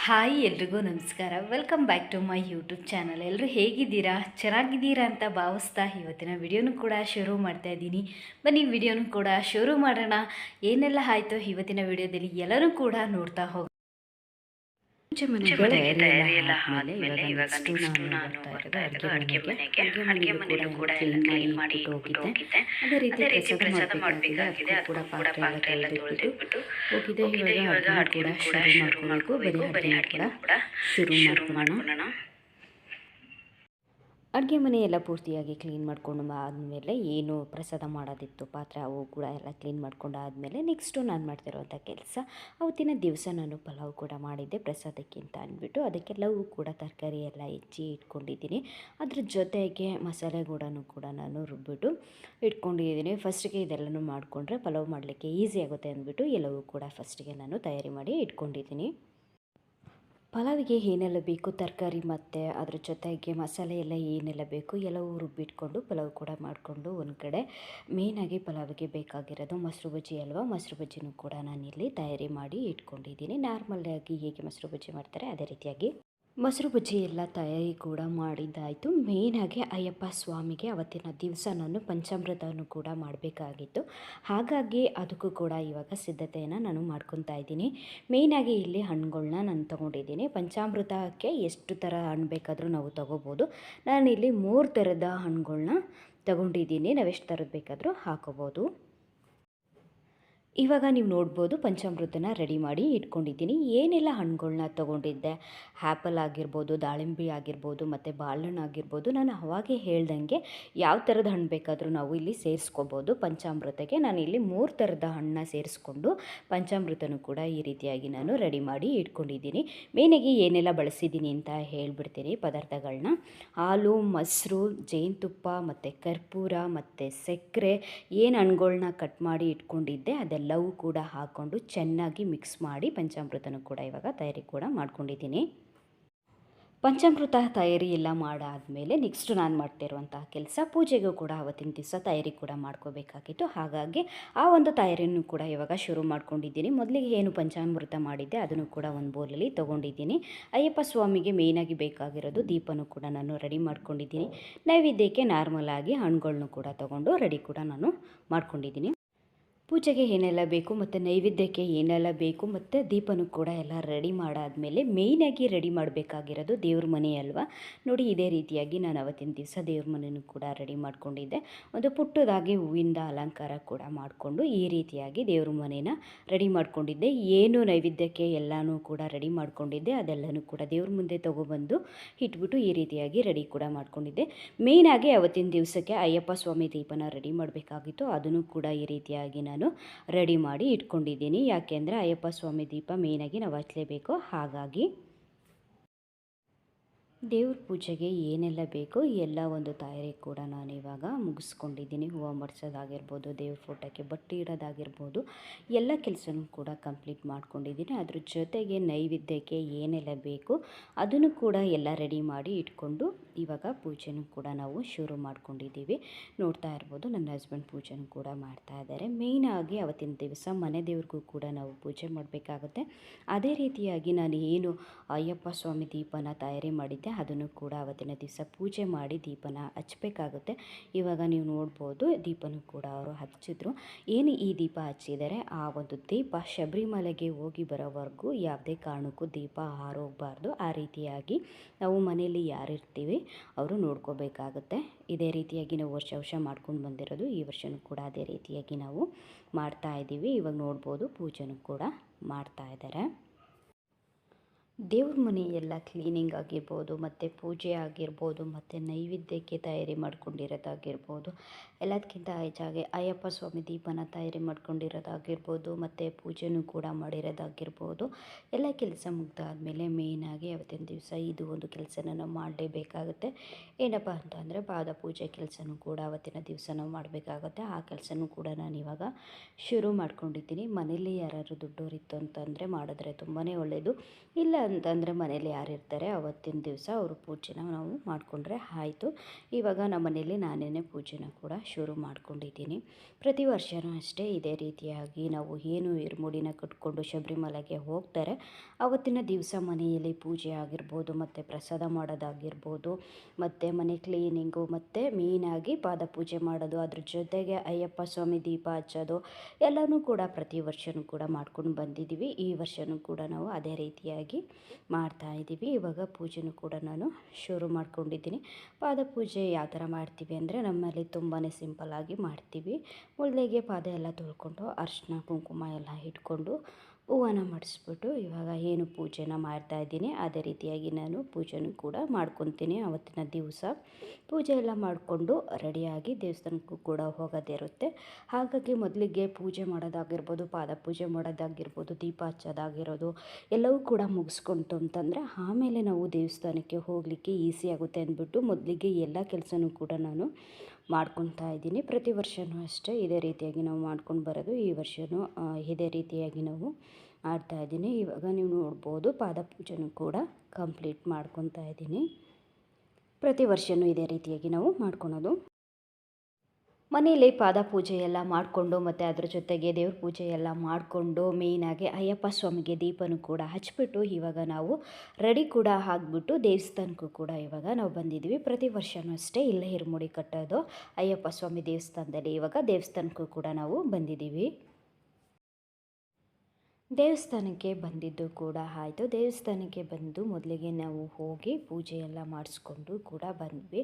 Hi ಎಲ್ರಿಗೂ ನಮಸ್ಕಾರ. Welcome back to my YouTube channel. ಎಲ್ಲರೂ ಹೇಗಿದ್ದೀರಾ? ಚೆನ್ನಾಗಿದ್ದೀರಾ ಅಂತ ಭಾವಿಸ್ತಾ ಇವತ್ತಿನ ವಿಡಿಯೋನು ಕೂಡ ಶುರು ಮಾಡ್ತಾ ಇದ್ದೀನಿ. ಬನ್ನಿ ವಿಡಿಯೋನು ಕೂಡ ಶುರು ಮಾಡೋಣ. ಏನೆಲ್ಲ ಆಯಿತು ಇವತ್ತಿನ ವಿಡಿಯೋದಲ್ಲಿ ಎಲ್ಲರೂ ಕೂಡ ನೋಡ್ತಾ ಹೋಗಿ ಮನೆಗೆ ತಯಾರಿ ಎಲ್ಲ ಆದ್ಮೇಲೆ ಇವಾಗ ನೆಕ್ಸ್ಟ್ ನಾನು ಬರ್ತಾ ಇರೋದು ಅಡುಗೆ ಮನೆಯಲ್ಲೂ ಕೂಡ ಎಲ್ಲ ಕ್ಲೀನ್ ಮಾಡಿ ಇಟ್ಬಿಟ್ಟು ಹೋಗಿದ್ದೆ. ಅದೇ ರೀತಿ ಪ್ರಸಾದ ಮಾಡಬೇಕಾಗಿದೆ. ಅದು ಕೂಡ ಪಾತ್ರೆ ಎಲ್ಲ ತೊಳೆದಿಟ್ಬಿಟ್ಟು ಹೋಗಿದ್ದೆ. ಇವಾಗ ಅಡುಗೆ ಕೂಡ ಶುರು ಮಾಡ್ಕೋಬೇಕು. ಬರೀ ಅಡುಗೆ ಕೂಡ ಶುರು ಮಾಡ್ಕೊಳ್ಳೋಣ. ಅಡುಗೆ ಮನೆ ಎಲ್ಲ ಪೂರ್ತಿಯಾಗಿ ಕ್ಲೀನ್ ಮಾಡ್ಕೊಂಡು ಆದಮೇಲೆ ಏನು ಪ್ರಸಾದ ಮಾಡೋದಿತ್ತು ಪಾತ್ರೆ ಅವು ಕೂಡ ಎಲ್ಲ ಕ್ಲೀನ್ ಮಾಡ್ಕೊಂಡು ಆದಮೇಲೆ ನೆಕ್ಸ್ಟು ನಾನು ಮಾಡ್ತಿರೋವಂಥ ಕೆಲಸ ಅವತ್ತಿನ ದಿವಸ ನಾನು ಪಲಾವ್ ಕೂಡ ಮಾಡಿದ್ದೆ ಪ್ರಸಾದಕ್ಕೆ ಅಂತ ಅಂದ್ಬಿಟ್ಟು ಅದಕ್ಕೆಲ್ಲವೂ ಕೂಡ ತರಕಾರಿ ಎಲ್ಲ ಹೆಚ್ಚಿ ಇಟ್ಕೊಂಡಿದ್ದೀನಿ. ಅದ್ರ ಜೊತೆಗೆ ಮಸಾಲೆ ಕೂಡ ನಾನು ರುಬ್ಬಿಟ್ಟು ಇಟ್ಕೊಂಡಿದ್ದೀನಿ. ಫಸ್ಟಿಗೆ ಇದೆಲ್ಲನೂ ಮಾಡಿಕೊಂಡ್ರೆ ಪಲಾವ್ ಮಾಡಲಿಕ್ಕೆ ಈಸಿ ಆಗುತ್ತೆ ಅಂದ್ಬಿಟ್ಟು ಎಲ್ಲವೂ ಕೂಡ ಫಸ್ಟಿಗೆ ನಾನು ತಯಾರಿ ಮಾಡಿ ಇಟ್ಕೊಂಡಿದ್ದೀನಿ. ಪಲಾವಿಗೆ ಏನೆಲ್ಲ ಬೇಕು ತರಕಾರಿ ಮತ್ತು ಅದ್ರ ಜೊತೆಗೆ ಮಸಾಲೆ ಎಲ್ಲ ಏನೆಲ್ಲ ಬೇಕು ಎಲ್ಲವೂ ರುಬ್ಬಿಟ್ಕೊಂಡು ಪಲಾವ್ ಕೂಡ ಮಾಡಿಕೊಂಡು ಒಂದು ಕಡೆ ಮೇಯ್ನಾಗಿ ಪಲಾವಿಗೆ ಬೇಕಾಗಿರೋದು ಮೊಸರು ಬಜ್ಜಿ ಅಲ್ವಾ, ಮೊಸರು ಬಜ್ಜಿನೂ ಕೂಡ ನಾನಿಲ್ಲಿ ತಯಾರಿ ಮಾಡಿ ಇಟ್ಕೊಂಡಿದ್ದೀನಿ. ನಾರ್ಮಲಾಗಿ ಹೇಗೆ ಮೊಸರು ಬಜ್ಜಿ ಮಾಡ್ತಾರೆ ಅದೇ ರೀತಿಯಾಗಿ ಮೊಸರು ಬಜ್ಜಿ ಎಲ್ಲ ತಯಾರಿ ಕೂಡ ಮಾಡಿದ್ದಾಯಿತು. ಮೇಯ್ನಾಗಿ ಅಯ್ಯಪ್ಪ ಸ್ವಾಮಿಗೆ ಅವತ್ತಿನ ದಿವಸ ನಾನು ಪಂಚಾಮೃತವನ್ನು ಕೂಡ ಮಾಡಬೇಕಾಗಿತ್ತು. ಹಾಗಾಗಿ ಅದಕ್ಕೂ ಕೂಡ ಇವಾಗ ಸಿದ್ಧತೆಯನ್ನು ನಾನು ಮಾಡ್ಕೊತಾ ಇದ್ದೀನಿ. ಮೇಯ್ನಾಗಿ ಇಲ್ಲಿ ಹಣ್ಣುಗಳ್ನ ನಾನು ತೊಗೊಂಡಿದ್ದೀನಿ. ಪಂಚಾಮೃತಕ್ಕೆ ಎಷ್ಟು ಥರ ಹಣ್ಣು ಬೇಕಾದರೂ ನಾವು ತೊಗೋಬೋದು. ನಾನಿಲ್ಲಿ 3 ಥರದ ಹಣ್ಣುಗಳ್ನ ತೊಗೊಂಡಿದ್ದೀನಿ. ನಾವೆಷ್ಟು ಥರದ್ದು ಬೇಕಾದರೂ ಹಾಕೋಬೋದು. ಇವಾಗ ನೀವು ನೋಡ್ಬೋದು ಪಂಚಾಮೃತನ ರೆಡಿ ಮಾಡಿ ಇಟ್ಕೊಂಡಿದ್ದೀನಿ. ಏನೆಲ್ಲ ಹಣ್ಣುಗಳ್ನ ತೊಗೊಂಡಿದ್ದೆ, ಆ್ಯಪಲ್ ಆಗಿರ್ಬೋದು, ದಾಳಿಂಬೆ ಆಗಿರ್ಬೋದು ಮತ್ತು ಬಾಳೆಹಣ್ಣು ಆಗಿರ್ಬೋದು. ನಾನು ಅವಾಗೇ ಹೇಳ್ದಂಗೆ ಯಾವ ಥರದ ಹಣ್ಣು ಬೇಕಾದರೂ ನಾವು ಇಲ್ಲಿ ಸೇರಿಸ್ಕೋಬೋದು. ಪಂಚಾಮೃತಕ್ಕೆ ನಾನು ಇಲ್ಲಿ 3 ಥರದ ಹಣ್ಣನ್ನ ಸೇರಿಸ್ಕೊಂಡು ಪಂಚಾಮೃತನೂ ಕೂಡ ಈ ರೀತಿಯಾಗಿ ನಾನು ರೆಡಿ ಮಾಡಿ ಇಟ್ಕೊಂಡಿದ್ದೀನಿ. ಮೇನಾಗಿ ಏನೆಲ್ಲ ಬಳಸಿದ್ದೀನಿ ಅಂತ ಹೇಳ್ಬಿಡ್ತೀನಿ ಪದಾರ್ಥಗಳನ್ನ. ಹಾಲು, ಮೊಸರು, ಜೇನುತುಪ್ಪ ಮತ್ತು ಕರ್ಪೂರ ಮತ್ತು ಸಕ್ಕರೆ, ಏನು ಹಣ್ಣುಗಳ್ನ ಕಟ್ ಮಾಡಿ ಇಟ್ಕೊಂಡಿದ್ದೆ ಅದೆಲ್ಲವೂ ಕೂಡ ಹಾಕ್ಕೊಂಡು ಚೆನ್ನಾಗಿ ಮಿಕ್ಸ್ ಮಾಡಿ ಪಂಚಾಮೃತನೂ ಕೂಡ ಇವಾಗ ತಯಾರಿ ಕೂಡ ಮಾಡ್ಕೊಂಡಿದ್ದೀನಿ. ಪಂಚಾಮೃತ ತಯಾರಿ ಎಲ್ಲ ಮಾಡಾದಮೇಲೆ ನೆಕ್ಸ್ಟ್ ನಾನು ಮಾಡ್ತಿರುವಂತಹ ಕೆಲಸ ಪೂಜೆಗೂ ಕೂಡ ಅವತ್ತಿನ ದಿವಸ ತಯಾರಿ ಕೂಡ ಮಾಡ್ಕೋಬೇಕಾಗಿತ್ತು. ಹಾಗಾಗಿ ಆ ಒಂದು ತಯಾರಿಯನ್ನು ಕೂಡ ಇವಾಗ ಶುರು ಮಾಡ್ಕೊಂಡಿದ್ದೀನಿ. ಮೊದಲಿಗೆ ಏನು ಪಂಚಾಮೃತ ಮಾಡಿದ್ದೆ ಅದನ್ನು ಕೂಡ ಒಂದು ಬೌಲಲ್ಲಿ ತೊಗೊಂಡಿದ್ದೀನಿ. ಅಯ್ಯಪ್ಪ ಸ್ವಾಮಿಗೆ ಮೇಯ್ನಾಗಿ ಬೇಕಾಗಿರೋದು ದೀಪನೂ ಕೂಡ ನಾನು ರೆಡಿ ಮಾಡ್ಕೊಂಡಿದ್ದೀನಿ. ನೈವೇದ್ಯಕ್ಕೆ ನಾರ್ಮಲಾಗಿ ಹಣ್ಣುಗಳ್ನೂ ಕೂಡ ತೊಗೊಂಡು ರೆಡಿ ಕೂಡ ನಾನು ಮಾಡ್ಕೊಂಡಿದ್ದೀನಿ. ಪೂಜೆಗೆ ಏನೆಲ್ಲ ಬೇಕು ಮತ್ತು ನೈವೇದ್ಯಕ್ಕೆ ಏನೆಲ್ಲ ಬೇಕು ಮತ್ತು ದೀಪನೂ ಕೂಡ ಎಲ್ಲ ರೆಡಿ ಮಾಡಾದಮೇಲೆ ಮೇಯ್ನಾಗಿ ರೆಡಿ ಮಾಡಬೇಕಾಗಿರೋದು ದೇವ್ರ ಮನೆ ಅಲ್ವಾ. ನೋಡಿ ಇದೇ ರೀತಿಯಾಗಿ ನಾನು ಅವತ್ತಿನ ದಿವಸ ದೇವ್ರ ಮನೆಯೂ ಕೂಡ ರೆಡಿ ಮಾಡ್ಕೊಂಡಿದ್ದೆ. ಒಂದು ಪುಟ್ಟದಾಗಿ ಹೂವಿಂದ ಅಲಂಕಾರ ಕೂಡ ಮಾಡಿಕೊಂಡು ಈ ರೀತಿಯಾಗಿ ದೇವ್ರ ಮನೇನ ರೆಡಿ ಮಾಡ್ಕೊಂಡಿದ್ದೆ. ಏನು ನೈವೇದ್ಯಕ್ಕೆ ಎಲ್ಲನೂ ಕೂಡ ರೆಡಿ ಮಾಡ್ಕೊಂಡಿದ್ದೆ ಅದೆಲ್ಲನೂ ಕೂಡ ದೇವ್ರ ಮುಂದೆ ತೊಗೊಬಂದು ಇಟ್ಬಿಟ್ಟು ಈ ರೀತಿಯಾಗಿ ರೆಡಿ ಕೂಡ ಮಾಡ್ಕೊಂಡಿದ್ದೆ. ಮೇಯ್ನಾಗಿ ಅವತ್ತಿನ ದಿವಸಕ್ಕೆ ಅಯ್ಯಪ್ಪ ಸ್ವಾಮಿ ದೀಪನ ರೆಡಿ ಮಾಡಬೇಕಾಗಿತ್ತು. ಅದನ್ನು ಕೂಡ ಈ ರೀತಿಯಾಗಿ ನಾನು ರೆಡಿ ಮಾಡಿ ಇಟ್ಕೊಂಡಿದ್ದೀನಿ. ಯಾಕೆಂದರೆ ಅಯ್ಯಪ್ಪ ಸ್ವಾಮಿ ದೀಪ ಮೇಯ್ನಾಗಿ ನಾವು ಹಚ್ಚಲೇಬೇಕು. ಹಾಗಾಗಿ ದೇವ್ರ ಪೂಜೆಗೆ ಏನೆಲ್ಲ ಬೇಕೋ ಎಲ್ಲ ಒಂದು ತಯಾರಿ ಕೂಡ ನಾನು ಇವಾಗ ಮುಗಿಸ್ಕೊಂಡಿದ್ದೀನಿ. ಹೂವು ಮಡ್ಸೋದಾಗಿರ್ಬೋದು, ದೇವ್ರ ಫೋಟೋಕ್ಕೆ ಬಟ್ಟೆ ಇಡೋದಾಗಿರ್ಬೋದು, ಎಲ್ಲ ಕೆಲಸನೂ ಕೂಡ ಕಂಪ್ಲೀಟ್ ಮಾಡ್ಕೊಂಡಿದ್ದೀನಿ. ಅದ್ರ ಜೊತೆಗೆ ನೈವೇದ್ಯಕ್ಕೆ ಏನೆಲ್ಲ ಬೇಕು ಅದನ್ನು ಕೂಡ ಎಲ್ಲ ರೆಡಿ ಮಾಡಿ ಇಟ್ಕೊಂಡು ಇವಾಗ ಪೂಜೆನೂ ಕೂಡ ನಾವು ಶುರು ಮಾಡ್ಕೊಂಡಿದ್ದೀವಿ. ನೋಡ್ತಾ ಇರ್ಬೋದು ನನ್ನ ಹಸ್ಬೆಂಡ್ ಪೂಜೆನೂ ಕೂಡ ಮಾಡ್ತಾ ಇದ್ದಾರೆ. ಮೇಯ್ನಾಗಿ ಅವತ್ತಿನ ದಿವಸ ಮನೆ ದೇವ್ರಿಗೂ ಕೂಡ ನಾವು ಪೂಜೆ ಮಾಡಬೇಕಾಗುತ್ತೆ. ಅದೇ ರೀತಿಯಾಗಿ ನಾನು ಏನು ಅಯ್ಯಪ್ಪ ಸ್ವಾಮಿ ದೀಪನ ತಯಾರಿ ಮಾಡಿದ್ದೆ ಅದನ್ನು ಕೂಡ ಅವತ್ತಿನ ದಿವಸ ಪೂಜೆ ಮಾಡಿ ದೀಪನ ಹಚ್ಚಬೇಕಾಗುತ್ತೆ. ಇವಾಗ ನೀವು ನೋಡ್ಬೋದು ದೀಪನೂ ಕೂಡ ಅವರು ಹಚ್ಚಿದ್ರು. ಏನು ಈ ದೀಪ ಹಚ್ಚಿದ್ದಾರೆ ಆ ಒಂದು ದೀಪ ಶಬರಿಮಲೆಗೆ ಹೋಗಿ ಬರೋವರೆಗೂ ಯಾವುದೇ ಕಾರಣಕ್ಕೂ ದೀಪ ಹಾರೋಗಬಾರ್ದು. ಆ ರೀತಿಯಾಗಿ ನಾವು ಮನೆಯಲ್ಲಿ ಯಾರಿರ್ತೀವಿ ಅವರು ನೋಡ್ಕೋಬೇಕಾಗುತ್ತೆ. ಇದೇ ರೀತಿಯಾಗಿ ನಾವು ವರ್ಷ ಮಾಡ್ಕೊಂಡು ಬಂದಿರೋದು. ಈ ವರ್ಷವೂ ಕೂಡ ಅದೇ ರೀತಿಯಾಗಿ ನಾವು ಮಾಡ್ತಾ ಇದ್ದೀವಿ. ಇವಾಗ ನೋಡ್ಬೋದು ಪೂಜೆನೂ ಕೂಡ ಮಾಡ್ತಾ ಇದ್ದಾರೆ. ದೇವ್ರ ಮನೆ ಎಲ್ಲ ಕ್ಲೀನಿಂಗ್ ಆಗಿರ್ಬೋದು ಮತ್ತು ಪೂಜೆ ಆಗಿರ್ಬೋದು ಮತ್ತು ನೈವೇದ್ಯಕ್ಕೆ ತಯಾರಿ ಮಾಡ್ಕೊಂಡಿರೋದಾಗಿರ್ಬೋದು, ಎಲ್ಲದಕ್ಕಿಂತ ಹೆಚ್ಚಾಗಿ ಅಯ್ಯಪ್ಪ ಸ್ವಾಮಿ ದೀಪನ ತಯಾರಿ ಮಾಡ್ಕೊಂಡಿರೋದಾಗಿರ್ಬೋದು ಮತ್ತು ಪೂಜೆನೂ ಕೂಡ ಮಾಡಿರೋದಾಗಿರ್ಬೋದು, ಎಲ್ಲ ಕೆಲಸ ಮುಗ್ದಾದಮೇಲೆ ಮೇಯ್ನಾಗಿ ಅವತ್ತಿನ ದಿವಸ ಇದು ಒಂದು ಕೆಲಸನ ನಾವು ಮಾಡಲೇಬೇಕಾಗುತ್ತೆ. ಏನಪ್ಪ ಅಂತಂದರೆ ಪಾದ ಪೂಜೆ ಕೆಲಸನೂ ಕೂಡ ಅವತ್ತಿನ ದಿವಸ ನಾವು ಮಾಡಬೇಕಾಗುತ್ತೆ. ಆ ಕೆಲಸನೂ ಕೂಡ ನಾನು ಇವಾಗ ಶುರು ಮಾಡ್ಕೊಂಡಿದ್ದೀನಿ. ಮನೇಲಿ ಯಾರಾದ್ರು ದುಡ್ಡೋರಿತ್ತು ಅಂತಂದರೆ ಮಾಡಿದ್ರೆ ತುಂಬಾ ಒಳ್ಳೆಯದು. ಇಲ್ಲ ಅಂತಂದರೆ ಮನೇಲಿ ಯಾರಿರ್ತಾರೆ ಅವತ್ತಿನ ದಿವಸ ಅವರು ಪೂಜೆನ ನಾವು ಮಾಡಿಕೊಂಡ್ರೆ ಆಯಿತು. ಇವಾಗ ನಮ್ಮ ಮನೇಲಿ ನಾನೇ ಪೂಜೆನ ಕೂಡ ಶುರು ಮಾಡ್ಕೊಂಡಿದ್ದೀನಿ. ಪ್ರತಿ ವರ್ಷವೂ ಅಷ್ಟೇ ಇದೇ ರೀತಿಯಾಗಿ ನಾವು ಏನು ಇರುಮುಡಿನ ಕಟ್ಕೊಂಡು ಶಬರಿಮಲೆಗೆ ಹೋಗ್ತಾರೆ ಅವತ್ತಿನ ದಿವಸ ಮನೆಯಲ್ಲಿ ಪೂಜೆ ಆಗಿರ್ಬೋದು, ಮತ್ತು ಪ್ರಸಾದ ಮಾಡೋದಾಗಿರ್ಬೋದು, ಮತ್ತು ಮನೆ ಕ್ಲೀನಿಂಗು, ಮತ್ತು ಮೇಯ್ನಾಗಿ ಪಾದ ಪೂಜೆ ಮಾಡೋದು, ಅದ್ರ ಜೊತೆಗೆ ಅಯ್ಯಪ್ಪ ಸ್ವಾಮಿ ದೀಪ ಹಚ್ಚೋದು ಎಲ್ಲನೂ ಕೂಡ ಪ್ರತಿ ವರ್ಷವೂ ಕೂಡ ಮಾಡ್ಕೊಂಡು ಬಂದಿದ್ದೀವಿ. ಈ ವರ್ಷವೂ ಕೂಡ ನಾವು ಅದೇ ರೀತಿಯಾಗಿ ಮಾಡ್ತಾಯಿದ್ದೀವಿ. ಇವಾಗ ಪೂಜೆನೂ ಕೂಡ ನಾನು ಶುರು ಮಾಡ್ಕೊಂಡಿದ್ದೀನಿ. ಪಾದ ಪೂಜೆ ಯಾವ ಥರ ಮಾಡ್ತೀವಿ ಅಂದರೆ ನಮ್ಮಲ್ಲಿ ತುಂಬಾ ಸಿಂಪಲ್ಲಾಗಿ ಮಾಡ್ತೀವಿ. ಮೊದಲಿಗೆ ಪಾದ ಎಲ್ಲ ತೊಳ್ಕೊಂಡು ಅರಿಶಿನ ಕುಂಕುಮ ಎಲ್ಲ ಇಟ್ಕೊಂಡು ಹೂವನ್ನ ಮಾಡಿಸ್ಬಿಟ್ಟು ಇವಾಗ ಏನು ಪೂಜೆನ ಮಾಡ್ತಾಯಿದ್ದೀನಿ ಅದೇ ರೀತಿಯಾಗಿ ನಾನು ಪೂಜೆನೂ ಕೂಡ ಮಾಡ್ಕೊತೀನಿ. ಆವತ್ತಿನ ದಿವಸ ಪೂಜೆ ಎಲ್ಲ ಮಾಡಿಕೊಂಡು ರೆಡಿಯಾಗಿ ದೇವಸ್ಥಾನಕ್ಕೂ ಕೂಡ ಹೋಗೋದಿರುತ್ತೆ. ಹಾಗಾಗಿ ಮೊದಲಿಗೆ ಪೂಜೆ ಮಾಡೋದಾಗಿರ್ಬೋದು, ಪಾದ ಪೂಜೆ ಮಾಡೋದಾಗಿರ್ಬೋದು, ದೀಪ ಹಚ್ಚೋದಾಗಿರೋದು ಎಲ್ಲವೂ ಕೂಡ ಮುಗಿಸ್ಕೊಂತು ಅಂತಂದರೆ ಆಮೇಲೆ ನಾವು ದೇವಸ್ಥಾನಕ್ಕೆ ಹೋಗಲಿಕ್ಕೆ ಈಸಿ ಆಗುತ್ತೆ ಅಂದ್ಬಿಟ್ಟು ಮೊದಲಿಗೆ ಎಲ್ಲ ಕೆಲಸನೂ ಕೂಡ ನಾನು ಮಾಡ್ಕೊತಾ ಇದ್ದೀನಿ. ಪ್ರತಿ ವರ್ಷವೂ ಅಷ್ಟೇ ಇದೇ ರೀತಿಯಾಗಿ ನಾವು ಮಾಡ್ಕೊಂಡು ಬರೋದು. ಈ ವರ್ಷವೂ ಇದೇ ರೀತಿಯಾಗಿ ನಾವು ಮಾಡ್ತಾಯಿದ್ದೀನಿ. ಇವಾಗ ನೀವು ನೋಡ್ಬೋದು ಪಾದ ಪೂಜೆನೂ ಕೂಡ ಕಂಪ್ಲೀಟ್ ಮಾಡ್ಕೊತಾ ಇದ್ದೀನಿ. ಪ್ರತಿ ವರ್ಷವೂ ಇದೇ ರೀತಿಯಾಗಿ ನಾವು ಮಾಡ್ಕೊಳೋದು. ಮನೆಯಲ್ಲಿ ಪಾದ ಪೂಜೆ ಎಲ್ಲ ಮಾಡಿಕೊಂಡು ಮತ್ತು ಅದ್ರ ಜೊತೆಗೆ ದೇವ್ರ ಪೂಜೆ ಎಲ್ಲ ಮಾಡಿಕೊಂಡು ಮೇಯ್ನಾಗಿ ಅಯ್ಯಪ್ಪ ಸ್ವಾಮಿಗೆ ದೀಪನೂ ಕೂಡ ಹಚ್ಬಿಟ್ಟು ಇವಾಗ ನಾವು ರೆಡಿ ಕೂಡ ಆಗಿಬಿಟ್ಟು ದೇವಸ್ಥಾನಕ್ಕೂ ಕೂಡ ಇವಾಗ ನಾವು ಬಂದಿದ್ವಿ. ಪ್ರತಿ ವರ್ಷವೂ ಅಷ್ಟೇ ಇಲ್ಲೇ ಇರುಮುಡಿ ಕಟ್ಟೋದು ಅಯ್ಯಪ್ಪ ಸ್ವಾಮಿ ದೇವಸ್ಥಾನದಲ್ಲಿ. ಇವಾಗ ದೇವಸ್ಥಾನಕ್ಕೂ ಕೂಡ ನಾವು ಬಂದಿದ್ದೀವಿ. ದೇವಸ್ಥಾನಕ್ಕೆ ಬಂದಿದ್ದು ಕೂಡ ಆಯಿತು. ದೇವಸ್ಥಾನಕ್ಕೆ ಬಂದು ಮೊದಲಿಗೆ ನಾವು ಹೋಗಿ ಪೂಜೆ ಎಲ್ಲ ಮಾಡಿಸ್ಕೊಂಡು ಕೂಡ ಬಂದ್ವಿ.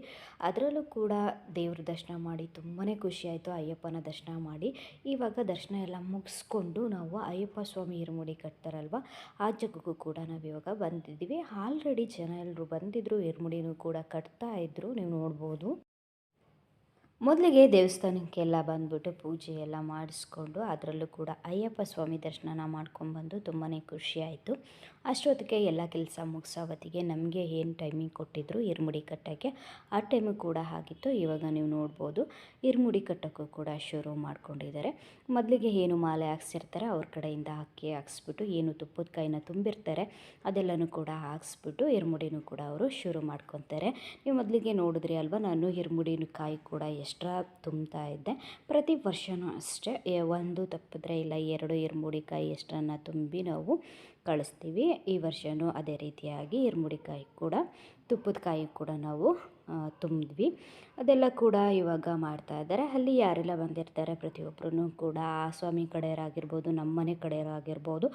ಅದರಲ್ಲೂ ಕೂಡ ದೇವ್ರ ದರ್ಶನ ಮಾಡಿ ತುಂಬಾ ಖುಷಿಯಾಯಿತು. ಅಯ್ಯಪ್ಪನ ದರ್ಶನ ಮಾಡಿ ಇವಾಗ ದರ್ಶನ ಎಲ್ಲ ಮುಗಿಸ್ಕೊಂಡು ನಾವು ಅಯ್ಯಪ್ಪ ಸ್ವಾಮಿ ಇರುಮುಡಿ ಕಟ್ತಾರಲ್ವ ಆ ಜಾಗಕ್ಕೂ ಕೂಡ ನಾವು ಇವಾಗ ಬಂದಿದ್ದೀವಿ. ಆಲ್ರೆಡಿ ಜನ ಎಲ್ಲರೂ ಬಂದಿದ್ದರು, ಇರುಮುಡಿನೂ ಕೂಡ ಕಟ್ತಾ ಇದ್ದರು, ನೀವು ನೋಡ್ಬೋದು. ಮೊದಲಿಗೆ ದೇವಸ್ಥಾನಕ್ಕೆಲ್ಲ ಬಂದ್ಬಿಟ್ಟು ಪೂಜೆ ಎಲ್ಲ ಮಾಡಿಸ್ಕೊಂಡು ಅದರಲ್ಲೂ ಕೂಡ ಅಯ್ಯಪ್ಪ ಸ್ವಾಮಿ ದರ್ಶನ ಮಾಡ್ಕೊಂಡ್ಬಂದು ತುಂಬಾ ಖುಷಿಯಾಯಿತು. ಅಷ್ಟೊತ್ತಿಗೆ ಎಲ್ಲ ಕೆಲಸ ಮುಗಿಸೋವತ್ತಿಗೆ ನಮಗೆ ಏನು ಟೈಮಿಂಗ್ ಕೊಟ್ಟಿದ್ರು ಇರುಮುಡಿ ಕಟ್ಟೋಕ್ಕೆ ಆ ಟೈಮು ಕೂಡ ಆಗಿತ್ತು. ಇವಾಗ ನೀವು ನೋಡ್ಬೋದು ಇರುಮುಡಿ ಕಟ್ಟೋಕ್ಕೂ ಕೂಡ ಶುರು ಮಾಡ್ಕೊಂಡಿದ್ದಾರೆ. ಮೊದಲಿಗೆ ಏನು ಮಾಲೆ ಹಾಕ್ಸಿರ್ತಾರೆ ಅವ್ರ ಕಡೆಯಿಂದ ಅಕ್ಕಿ ಹಾಕ್ಸ್ಬಿಟ್ಟು ಏನು ತುಪ್ಪದ ಕಾಯಿನ ತುಂಬಿರ್ತಾರೆ ಅದೆಲ್ಲನೂ ಕೂಡ ಹಾಕ್ಸ್ಬಿಟ್ಟು ಇರುಮುಡಿನೂ ಕೂಡ ಅವರು ಶುರು ಮಾಡ್ಕೊತಾರೆ. ನೀವು ಮೊದಲಿಗೆ ನೋಡಿದ್ರಿ ಅಲ್ವಾ, ನಾನು ಇರುಮುಡಿನ ಕಾಯಿ ಕೂಡ ಎಕ್ಸ್ಟ್ರಾ ತುಂಬ್ತಾ ಇದ್ದೆ. ಪ್ರತಿ ವರ್ಷವೂ ಅಷ್ಟೇ ಒಂದು ತಪ್ಪಿದ್ರೆ ಇಲ್ಲ 2 ಇರುಮುಡಿ ಕಾಯಿ ಎಕ್ಸ್ಟ್ರಾನ ತುಂಬಿ ನಾವು ಕಳಿಸ್ತೀವಿ. ಈ ವರ್ಷವೂ ಅದೇ ರೀತಿಯಾಗಿ ಇರುಮುಡಿ ಕಾಯಿ ಕೂಡ ತುಪ್ಪದ ಕಾಯಿ ಕೂಡ ನಾವು ತುಂಬಿದ್ವಿ. ಅದೆಲ್ಲ ಕೂಡ ಇವಾಗ ಮಾಡ್ತಾ ಇದ್ದಾರೆ. ಅಲ್ಲಿ ಯಾರೆಲ್ಲ ಬಂದಿರ್ತಾರೆ ಪ್ರತಿಯೊಬ್ಬರೂ ಕೂಡ ಆ ಸ್ವಾಮಿ ಕಡೆಯವರಾಗಿರ್ಬೋದು, ನಮ್ಮ ಮನೆ ಕಡೆಯವರಾಗಿರ್ಬೋದು,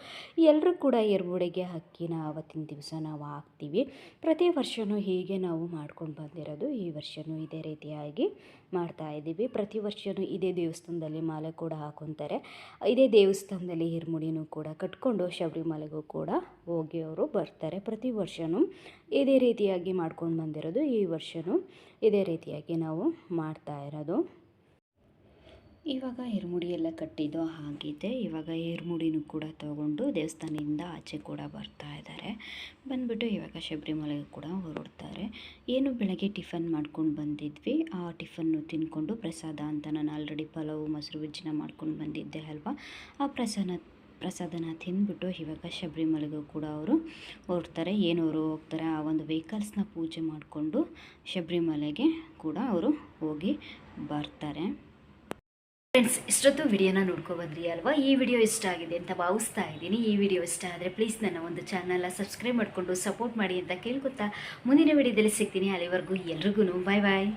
ಎಲ್ಲರೂ ಕೂಡ ಇರುಮುಡಿಗೆ ಅಕ್ಕಿನ ಆವತ್ತಿನ ದಿವಸ ನಾವು ಹಾಕ್ತೀವಿ. ಪ್ರತಿ ವರ್ಷವೂ ಹೀಗೆ ನಾವು ಮಾಡ್ಕೊಂಡು ಬಂದಿರೋದು. ಈ ವರ್ಷವೂ ಇದೇ ರೀತಿಯಾಗಿ ಮಾಡ್ತಾಯಿದ್ದೀವಿ. ಪ್ರತಿ ವರ್ಷವೂ ಇದೇ ದೇವಸ್ಥಾನದಲ್ಲಿ ಮಾಲೆ ಕೂಡ ಹಾಕೊತಾರೆ. ಇದೇ ದೇವಸ್ಥಾನದಲ್ಲಿ ಇರುಮುಡಿನೂ ಕೂಡ ಕಟ್ಕೊಂಡು ಶಬರಿಮಲೆಗೂ ಕೂಡ ಹೋಗಿ ಅವರು ಬರ್ತಾರೆ. ಪ್ರತಿ ವರ್ಷವೂ ಇದೇ ರೀತಿಯಾಗಿ ಮಾಡ್ಕೊಂಡು ಬಂದಿರೋದು. ಈ ವರ್ಷವೂ ಇದೇ ರೀತಿಯಾಗಿ ನಾವು ಮಾಡ್ತಾ ಇರೋದು. ಇವಾಗ ಇರುಮುಡಿ ಎಲ್ಲ ಕಟ್ಟಿದ್ದು ಆಗಿದೆ. ಇವಾಗ ಇರುಮುಡಿನೂ ಕೂಡ ತಗೊಂಡು ದೇವಸ್ಥಾನದಿಂದ ಆಚೆ ಕೂಡ ಬರ್ತಾ ಇದ್ದಾರೆ. ಬಂದ್ಬಿಟ್ಟು ಇವಾಗ ಶಬರಿಮಲೆಗೆ ಕೂಡ ಹೊರಡ್ತಾರೆ. ಏನು ಬೆಳಗ್ಗೆ ಟಿಫನ್ ಮಾಡ್ಕೊಂಡು ಬಂದಿದ್ವಿ, ಆ ಟಿಫನ್ನು ತಿನ್ಕೊಂಡು ಪ್ರಸಾದ ಅಂತ ನಾನು ಆಲ್ರೆಡಿ ಪಲಾವು ಮೊಸರು ಬಜ್ಜಿನ ಮಾಡ್ಕೊಂಡು ಬಂದಿದ್ದೆ ಅಲ್ವಾ, ಆ ಪ್ರಸಾದನ ತಿಂದ್ಬಿಟ್ಟು ಇವಾಗ ಶಬರಿಮಲೆಗೂ ಕೂಡ ಅವರು ಹೊರಡ್ತಾರೆ. ಏನವರು ಹೋಗ್ತಾರೆ ಆ ಒಂದು ವೆಹಿಕಲ್ಸ್ನ ಪೂಜೆ ಮಾಡಿಕೊಂಡು ಶಬರಿಮಲೆಗೆ ಕೂಡ ಅವರು ಹೋಗಿ ಬರ್ತಾರೆ. ಫ್ರೆಂಡ್ಸ್, ಇಷ್ಟೊತ್ತು ವಿಡಿಯೋನ ನೋಡ್ಕೊಬಂದ್ರಿ ಅಲ್ವಾ. ಈ ವಿಡಿಯೋ ಇಷ್ಟ ಆಗಿದೆ ಅಂತ ಭಾವಿಸ್ತಾ ಇದ್ದೀನಿ. ಈ ವಿಡಿಯೋ ಇಷ್ಟ ಆದರೆ ಪ್ಲೀಸ್ ನನ್ನ ಒಂದು ಚಾನಲ್ನ ಸಬ್ಸ್ಕ್ರೈಬ್ ಮಾಡಿಕೊಂಡು ಸಪೋರ್ಟ್ ಮಾಡಿ ಅಂತ ಕೇಳ್ಕೊತಾ ಮುಂದಿನ ವಿಡಿಯೋದಲ್ಲಿ ಸಿಗ್ತೀನಿ. ಅಲ್ಲಿವರೆಗೂ ಎಲ್ರಿಗೂ ಬಾಯ್ ಬಾಯ್.